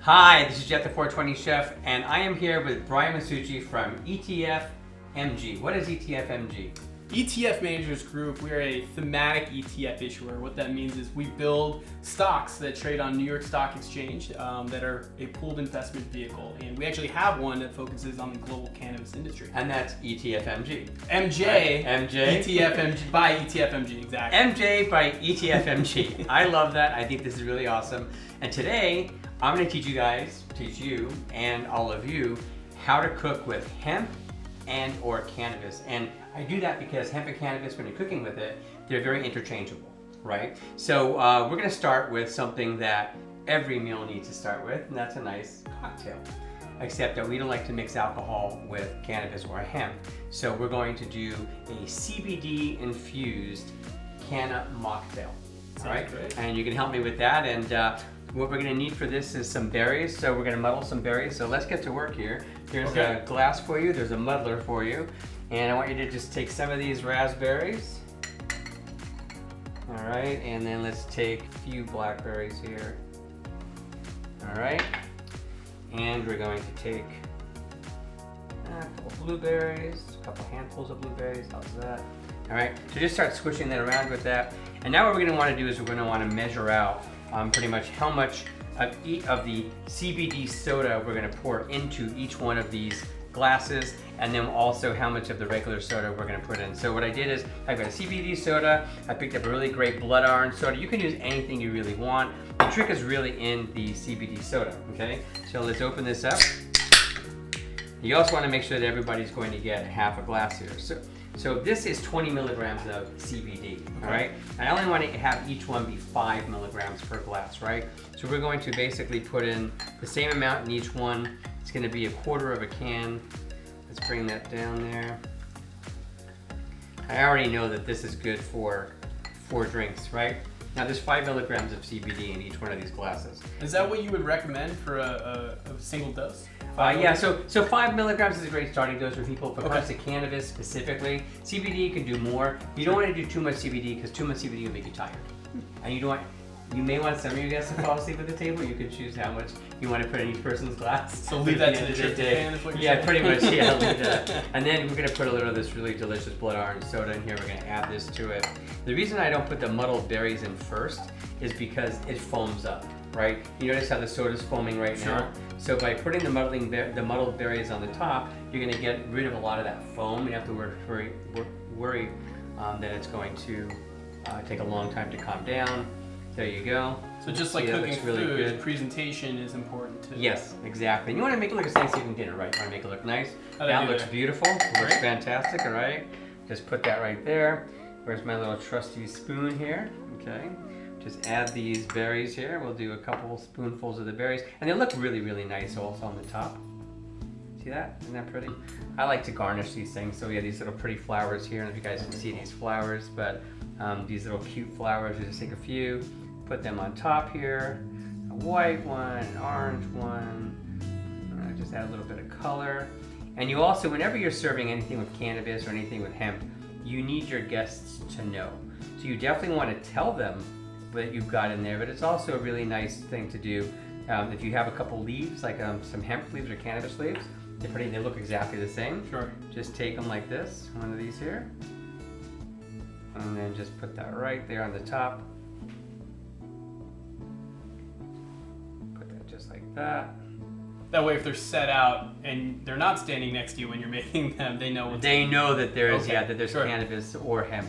Hi, this is JeffThe420Chef, and I am here with Bryan Masucci from ETFMG. What is ETFMG? ETF Managers Group, we are a thematic ETF issuer. What that means is we build stocks that trade on New York Stock Exchange that are a pooled investment vehicle. And we actually have one that focuses on the global cannabis industry. And that's ETFMG. MJ. Right? MJ. ETFMG by ETFMG, exactly. MJ by ETFMG. I love that. I think this is really awesome. And today, I'm going to teach you and all of you how to cook with hemp and or cannabis. And I do that because hemp and cannabis, when you're cooking with it, they're very interchangeable, right? So we're gonna start with something that every meal needs to start with, and that's a nice cocktail. Except that we don't like to mix alcohol with cannabis or hemp. So we're going to do a CBD infused canna-mocktail. All right, great. And you can help me with that. And what we're gonna need for this is some berries. So we're gonna muddle some berries. So let's get to work here. Here's a glass for you. There's a muddler for you. And I want you to just take some of these raspberries. All right, and then let's take a few blackberries here. All right, and we're going to take a couple blueberries, a couple handfuls of blueberries. How's that? All right, so just start squishing that around with that. And now what we're gonna wanna do is we're gonna wanna measure out pretty much how much of each of the CBD soda we're gonna pour into each one of these glasses, and then also how much of the regular soda we're gonna put in. So what I did is I've got a CBD soda, I picked up a really great blood orange soda. You can use anything you really want. The trick is really in the CBD soda, okay? So let's open this up. You also wanna make sure that everybody's going to get half a glass here. So this is 20 milligrams of CBD, all right? And I only want to have each one be 5 milligrams per glass, right? So we're going to basically put in the same amount in each one. It's going to be 1/4 of a can. Let's bring that down there. I already know that this is good for 4 drinks, right? Now there's 5 milligrams of CBD in each one of these glasses. Is that what you would recommend for a single dose? Yeah, so 5 milligrams is a great starting dose for people. But when it comes to cannabis specifically, CBD can do more. You don't want to do too much CBD because too much CBD will make you tired. And you may want some of you guys to fall asleep at the table. You can choose how much you want to put in each person's glass. So leave that to the tryptophan, is what you're saying? Pretty much, yeah, leave that. And then we're going to put a little of this really delicious blood orange soda in here. We're going to add this to it. The reason I don't put the muddled berries in first is because it foams up, right? You notice how the soda's foaming right now? So by putting the muddled berries on the top, you're going to get rid of a lot of that foam. You have to worry that it's going to take a long time to calm down. There you go. So just like cooking food, presentation is important too. Yes, exactly. And you want to make it look a Thanksgiving dinner, right? You want to make it look nice. That looks beautiful. It looks fantastic, all right? Just put that right there. Where's my little trusty spoon here? Okay. Just add these berries here. We'll do a couple spoonfuls of the berries. And they look really, really nice also on the top. See that? Isn't that pretty? I like to garnish these things. So we have these little pretty flowers here. I don't know if you guys can see these flowers, but these little cute flowers, you just take a few, put them on top here. A white one, an orange one. Just add a little bit of color. And you also, whenever you're serving anything with cannabis or anything with hemp, you need your guests to know. So you definitely want to tell them that you've got in there, but it's also a really nice thing to do. If you have a couple leaves, like some hemp leaves or cannabis leaves, they look exactly the same. Sure. Just take them like this, one of these here, and then just put that right there on the top. Put that just like that. That way, if they're set out and they're not standing next to you when you're making them, they know they know that there is that there's cannabis or hemp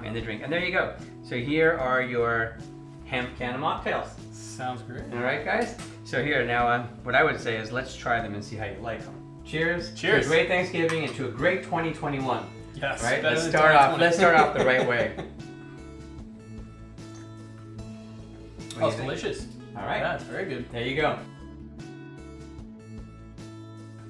in the drink. And there you go. So here are your hemp canna-mocktails. Sounds great. All right, guys. So here now, what I would say is let's try them and see how you like them. Cheers. Cheers. To a great Thanksgiving and to a great 2021. Yes. Right. Let's start off the right way. Oh, it's delicious. All right. Yeah, it's very good. There you go.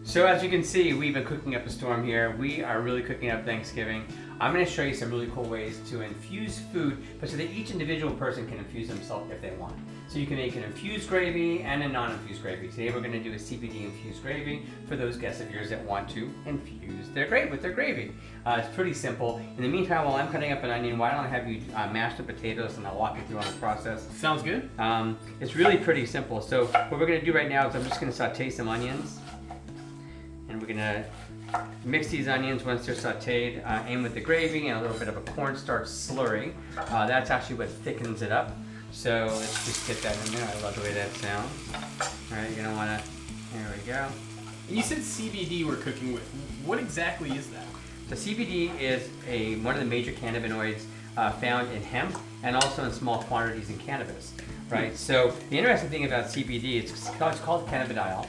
So as you can see, we've been cooking up a storm here. We are really cooking up Thanksgiving. I'm going to show you some really cool ways to infuse food, but so that each individual person can infuse themselves if they want. So you can make an infused gravy and a non-infused gravy. Today we're going to do a CBD infused gravy for those guests of yours that want to infuse their gravy with their gravy. It's pretty simple. In the meantime, while I'm cutting up an onion, why don't I have you mash the potatoes and I'll walk you through on the process. Sounds good. It's really pretty simple. So what we're going to do right now is I'm just going to saute some onions. And we're going to mix these onions once they're sauteed in with the gravy and a little bit of a cornstarch slurry. That's actually what thickens it up. So let's just get that in there. I love the way that sounds. All right, you're going to want to, there we go. And you said CBD we're cooking with. What exactly is that? So CBD is one of the major cannabinoids found in hemp and also in small quantities in cannabis, right? So the interesting thing about CBD, it's called cannabidiol,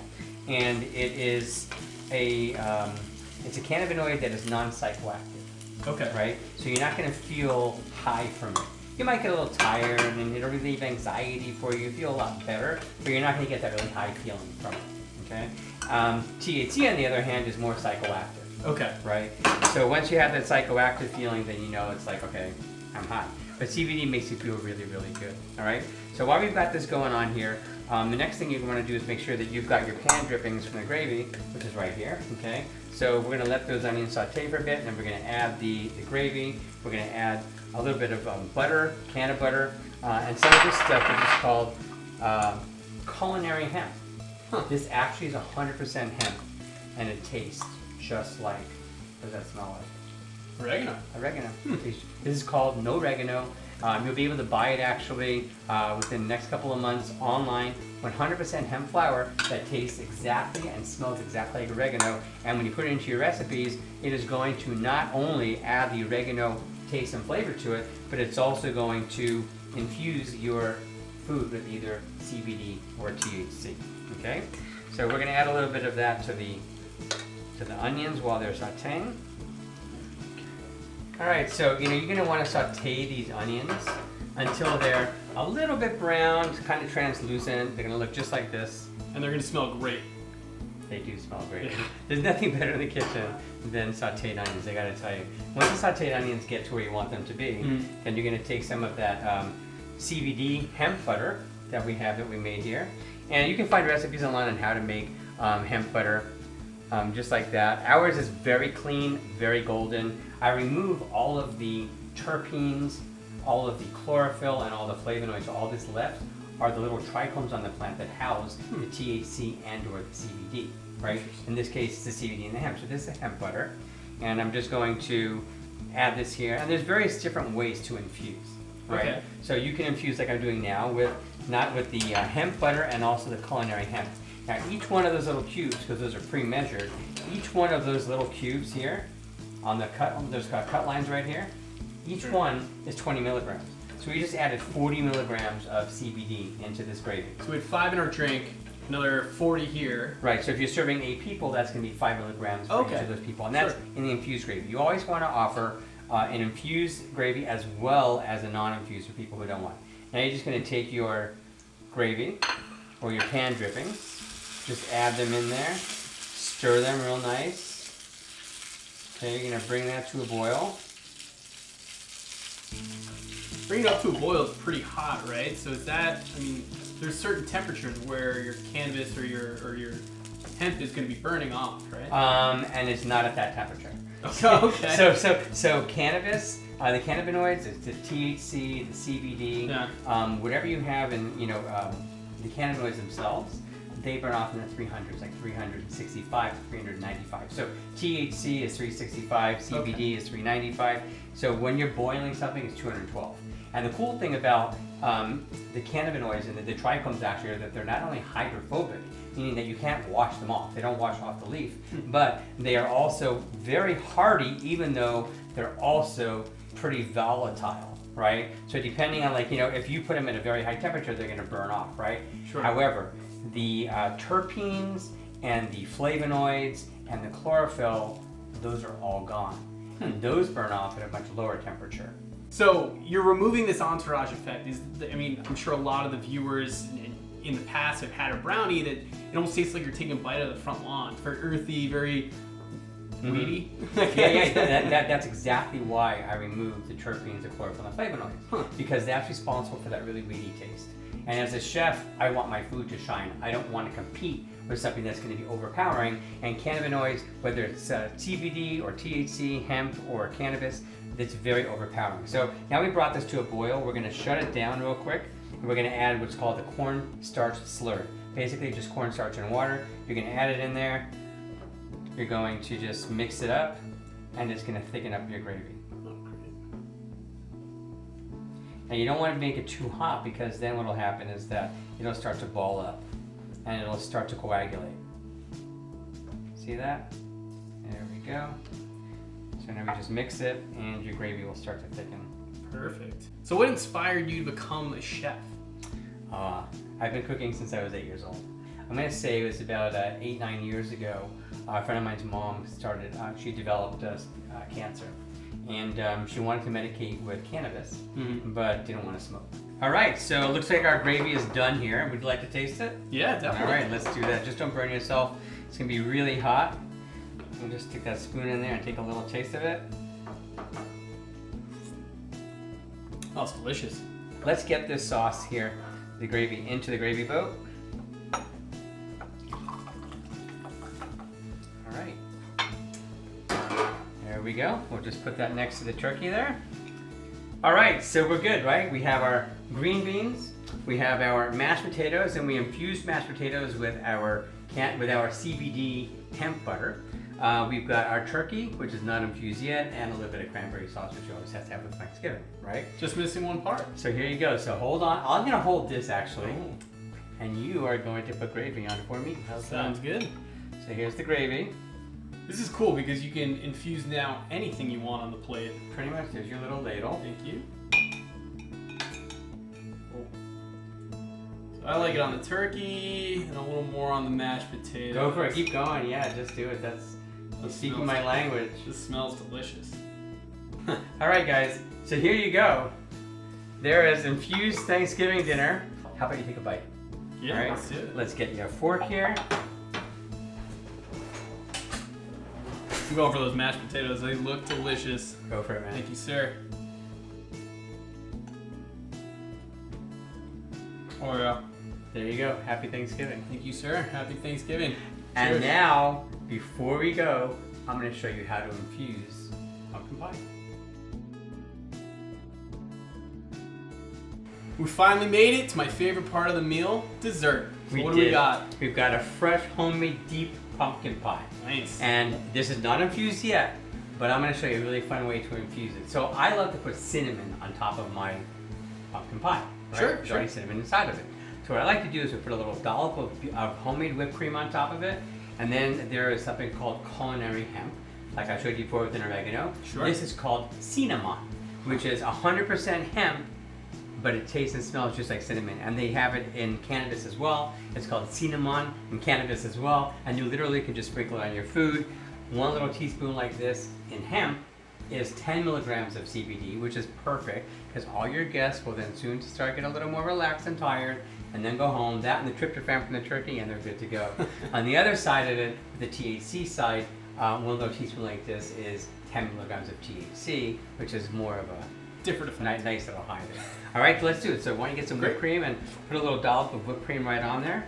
and it is it's a cannabinoid that is non-psychoactive. Okay. Right? So you're not going to feel high from it. You might get a little tired and it'll relieve anxiety for you. You feel a lot better, but you're not going to get that really high feeling from it. Okay? THC, on the other hand, is more psychoactive. Okay. Right? So once you have that psychoactive feeling, then you know it's like, okay, I'm high. But CBD makes you feel really, really good. All right? So while we've got this going on here, the next thing you want to do is make sure that you've got your pan drippings from the gravy, which is right here, okay? So we're going to let those onions saute for a bit, and then we're going to add the gravy. We're going to add a little bit of butter, canna-butter, and some of this stuff is just called culinary hemp. This actually is 100% hemp, and it tastes just like, what does that smell like? Oregano. Oregano. This is called no oregano. You'll be able to buy it actually within the next couple of months online. 100% hemp flour that tastes exactly and smells exactly like oregano. And when you put it into your recipes, it is going to not only add the oregano taste and flavor to it, but it's also going to infuse your food with either CBD or THC. Okay? So we're going to add a little bit of that to the onions while they're sauteing. All right, so you're going to want to saute these onions until they're a little bit brown, kind of translucent. They're going to look just like this. And they're going to smell great. They do smell great. Yeah. There's nothing better in the kitchen than sauteed onions, I got to tell you. Once the sauteed onions get to where you want them to be, then you're going to take some of that CBD hemp butter that we made here. And you can find recipes online on how to make hemp butter just like that. Ours is very clean, very golden. I remove all of the terpenes, all of the chlorophyll, and all the flavonoids. So all that's left are the little trichomes on the plant that house the THC and or the CBD, right? In this case, it's the CBD and the hemp. So this is hemp butter. And I'm just going to add this here. And there's various different ways to infuse, right? Okay. So you can infuse like I'm doing now with the hemp butter and also the culinary hemp. Now each one of those little cubes, because those are pre-measured, each one of those little cubes here, on the there's cut lines right here, each one is 20 milligrams. So we just added 40 milligrams of CBD into this gravy. So we had 5 in our drink, another 40 here. Right, so if you're serving 8 people, that's going to be 5 milligrams for each of those people. And that's in the infused gravy. You always want to offer an infused gravy as well as a non-infused for people who don't want it. Now you're just going to take your gravy or your pan drippings, just add them in there, stir them real nice. Okay, you're going to bring that to a boil. Bringing it up to a boil is pretty hot, right? So is that, I mean, there's certain temperatures where your cannabis or your hemp is going to be burning off, right? And it's not at that temperature. Okay. So cannabis, the cannabinoids, it's the THC, the CBD, whatever you have in, the cannabinoids themselves, they burn off in the 300s, like 365 to 395. So THC is 365, CBD is 395. So when you're boiling something, it's 212. And the cool thing about the cannabinoids and the trichomes actually are that they're not only hydrophobic, meaning that you can't wash them off. They don't wash off the leaf, but they are also very hardy, even though they're also pretty volatile, right? So depending on if you put them at a very high temperature, they're gonna burn off, right? Sure. However, the terpenes and the flavonoids and the chlorophyll, those are all gone. And those burn off at a much lower temperature. So you're removing this entourage effect. I'm sure a lot of the viewers in the past have had a brownie that it almost tastes like you're taking a bite out of the front lawn. It's very earthy, very weedy. That's exactly why I removed the terpenes, the chlorophyll, and flavonoids, because that's responsible for that really weedy taste. And as a chef, I want my food to shine. I don't want to compete with something that's going to be overpowering. And cannabinoids, whether it's CBD or THC, hemp, or cannabis, it's very overpowering. So now we brought this to a boil. We're going to shut it down real quick. And we're going to add what's called the cornstarch slurry. Basically just cornstarch and water. You're going to add it in there. You're going to just mix it up, and it's going to thicken up your gravy. And you don't want to make it too hot, because then what will happen is that it'll start to ball up and it'll start to coagulate. See that? There we go. So now we just mix it and your gravy will start to thicken. Perfect. So what inspired you to become a chef? I've been cooking since I was 8 years old. I'm going to say it was about 8-9 years ago. A friend of mine's mom started, she developed cancer. And she wanted to medicate with cannabis, but didn't want to smoke. All right, so it looks like our gravy is done here. Would you like to taste it? Yeah, definitely. All right, let's do that. Just don't burn yourself. It's gonna be really hot. And just stick that spoon in there and take a little taste of it. Oh, it's delicious. Let's get this sauce here, the gravy, into the gravy boat. All right. There we go. We'll just put that next to the turkey there. All right, so we're good, right? We have our green beans, we have our mashed potatoes, and we infused mashed potatoes with our CBD hemp butter. We've got our turkey, which is not infused yet, and a little bit of cranberry sauce, which you always have to have with Thanksgiving, right? Just missing one part. So here you go. So hold on. I'm gonna hold this actually, and you are going to put gravy on it for me. How's Sounds that? good. So here's the gravy. This is cool because you can infuse now anything you want on the plate. Pretty much, there's your little ladle. Thank you. So I like it on the turkey and a little more on the mashed potatoes. Go for it. Keep going. Yeah, just do it. That's speaking my language. This smells delicious. All right, guys. So here you go. There is infused Thanksgiving dinner. How about you take a bite? Yeah, all right, let's do it. Let's get you a fork here. I'm going for those mashed potatoes. They look delicious. Go for it, man. Thank you, sir. Oh yeah. There you go. Happy Thanksgiving. Thank you, sir. Happy Thanksgiving. And Cheers. now, before we go, I'm going to show you how to infuse pumpkin pie. We finally made it to my favorite part of the meal, dessert. So what do we got? We've got a fresh, homemade, deep pumpkin pie. Nice. And this is not infused yet, but I'm going to show you a really fun way to infuse it. So I love to put cinnamon on top of my pumpkin pie. Right? Sure, There's sure. already cinnamon inside of it. So what I like to do is we put a little dollop of homemade whipped cream on top of it, and then there is something called culinary hemp, like I showed you before with an oregano. Sure. This is called cinnamon, which is 100% hemp, but it tastes and smells just like cinnamon. And they have it in cannabis as well. It's called cinnamon in cannabis as well. And you literally can just sprinkle it on your food. One little teaspoon like this in hemp is 10 milligrams of CBD, which is perfect because all your guests will then soon start getting a little more relaxed and tired, and then go home. That and the tryptophan from the turkey, and they're good to go. On the other side of it, the THC side, one little teaspoon like this is 10 milligrams of THC, which is more of a different effect. Nice little high there. All right, let's do it. So why don't you get some whipped cream and put a little dollop of whipped cream right on there.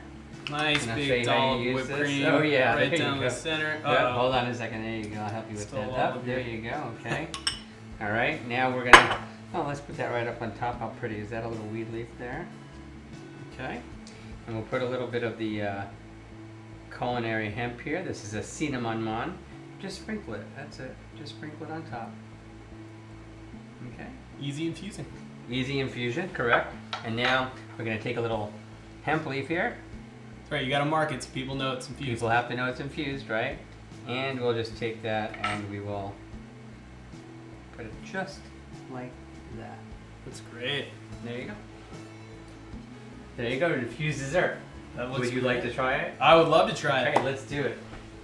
Nice And I'll show big you how dollop you of use whipped this. cream. Oh, yeah, Right there you down the go. center. Yeah, hold on a second. There you go. I'll help you with Still that. all Up. There of it. you go. Okay. All right. Now we're gonna. Oh, let's put that right up on top. How pretty is that? A little weed leaf there. Okay. And we'll put a little bit of the culinary hemp here. This is a cinnamon. Just sprinkle it. That's it. Just sprinkle it on top. Okay. Easy infusing. Easy infusion, correct. And now we're gonna take a little hemp leaf here. That's right, you gotta mark it so people know it's infused. People have to know it's infused, right? And we'll just take that and we will put it just like that. That's great. There you go. There you go, infused dessert. That looks Would you great. like to try it? I would love to try it. Okay, let's do it.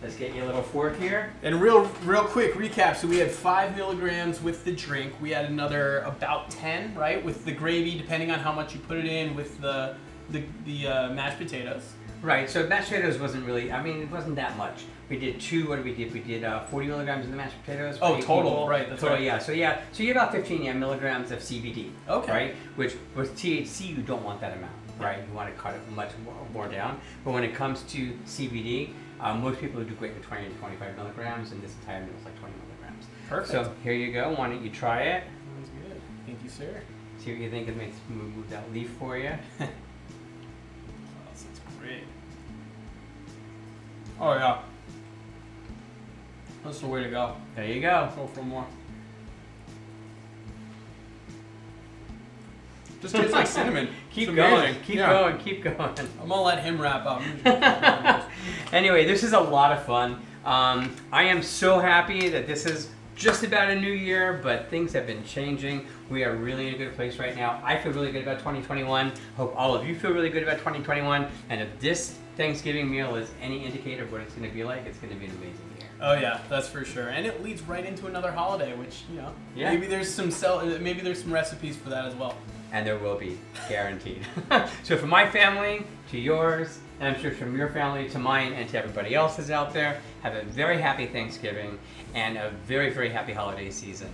Let's get you a little fork here. And real quick recap. So we had 5 milligrams with the drink. We had another about 10, right, with the gravy, depending on how much you put it in with the mashed potatoes. Right, so mashed potatoes wasn't really, I mean, it wasn't that much. We did what did we do? We did 40 milligrams of the mashed potatoes. For Oh, 8 total, people. right, that's total, right. Yeah, so you get about 15 milligrams of CBD. Okay. Right, which with THC, you don't want that amount, right? You want to cut it much more down. But when it comes to CBD, most people do great with 20 to 25 milligrams, and this entire meal is like 20 milligrams. Perfect. So here you go. Why don't you try it? Sounds good. Thank you, sir. See what you think. Let me move that leaf for you. Oh, this is great. Oh yeah. That's the way to go. There you go. Go for more. Just tastes like cinnamon. Keep It's going. amazing. Keep Yeah. going. Keep going. I'm gonna let him wrap up. Anyway, this is a lot of fun. I am so happy that this is just about a new year, but things have been changing. We are really in a good place right now. I feel really good about 2021. Hope all of you feel really good about 2021. And if this Thanksgiving meal is any indicator of what it's going to be like, it's going to be an amazing year. Oh yeah, that's for sure. And it leads right into another holiday, which Yeah. maybe there's some recipes for that as well. And there will be, guaranteed. So from my family to yours, and I'm sure from your family to mine and to everybody else's out there, have a very happy Thanksgiving and a very, very happy holiday season.